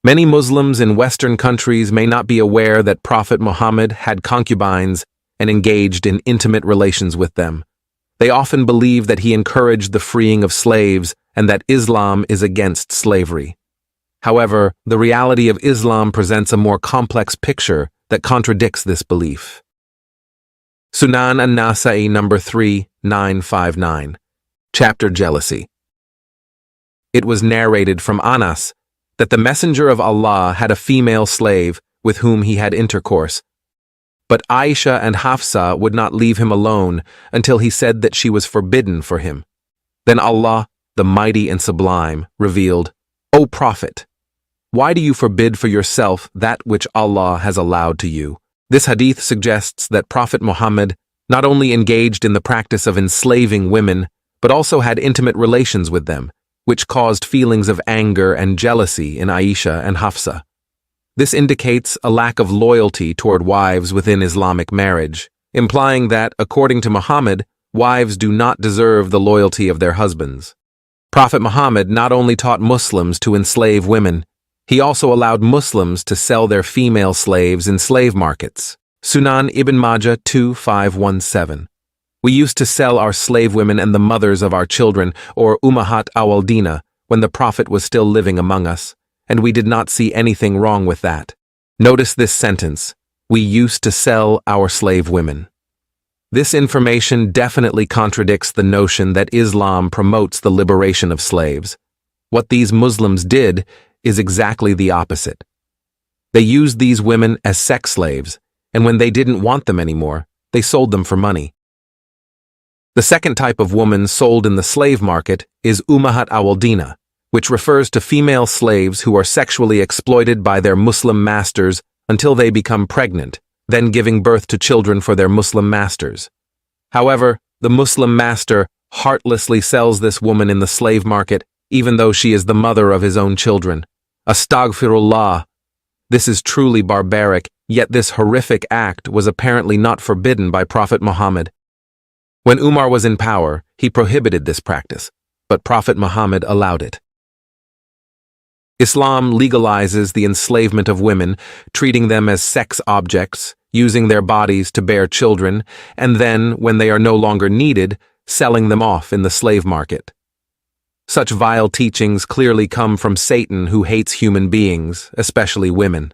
Many Muslims in Western countries may not be aware that Prophet Muhammad had concubines and engaged in intimate relations with them. They often believe that he encouraged the freeing of slaves and that Islam is against slavery. However, the reality of Islam presents a more complex picture that contradicts this belief. Sunan an-Nasa'i number 3959. Chapter Jealousy. It was narrated from Anas that the Messenger of Allah had a female slave with whom he had intercourse. But Aishah and Hafsah would not leave him alone until he said that she was forbidden for him. Then Allah, the Mighty and Sublime, revealed, "O Prophet, why do you forbid for yourself that which Allah has allowed to you?" This hadith suggests that Prophet Muhammad not only engaged in the practice of enslaving women, but also had intimate relations with them, which caused feelings of anger and jealousy in Aishah and Hafsah. This indicates a lack of loyalty toward wives within Islamic marriage, implying that, according to Muhammad, wives do not deserve the loyalty of their husbands. Prophet Muhammad not only taught Muslims to enslave women, he also allowed Muslims to sell their female slaves in slave markets. Sunan Ibn Majah 2517. We used to sell our slave women and the mothers of our children, or Ummahat Awaldina, when the Prophet was still living among us, and we did not see anything wrong with that. Notice this sentence, we used to sell our slave women. This information definitely contradicts the notion that Islam promotes the liberation of slaves. What these Muslims did is exactly the opposite. They used these women as sex slaves, and when they didn't want them anymore, they sold them for money. The second type of woman sold in the slave market is Ummahat Awaldina, which refers to female slaves who are sexually exploited by their Muslim masters until they become pregnant, then giving birth to children for their Muslim masters. However, the Muslim master heartlessly sells this woman in the slave market even though she is the mother of his own children. Astaghfirullah. This is truly barbaric, yet this horrific act was apparently not forbidden by Prophet Muhammad. When Umar was in power, he prohibited this practice, but Prophet Muhammad allowed it. Islam legalizes the enslavement of women, treating them as sex objects, using their bodies to bear children, and then, when they are no longer needed, selling them off in the slave market. Such vile teachings clearly come from Satan, who hates human beings, especially women.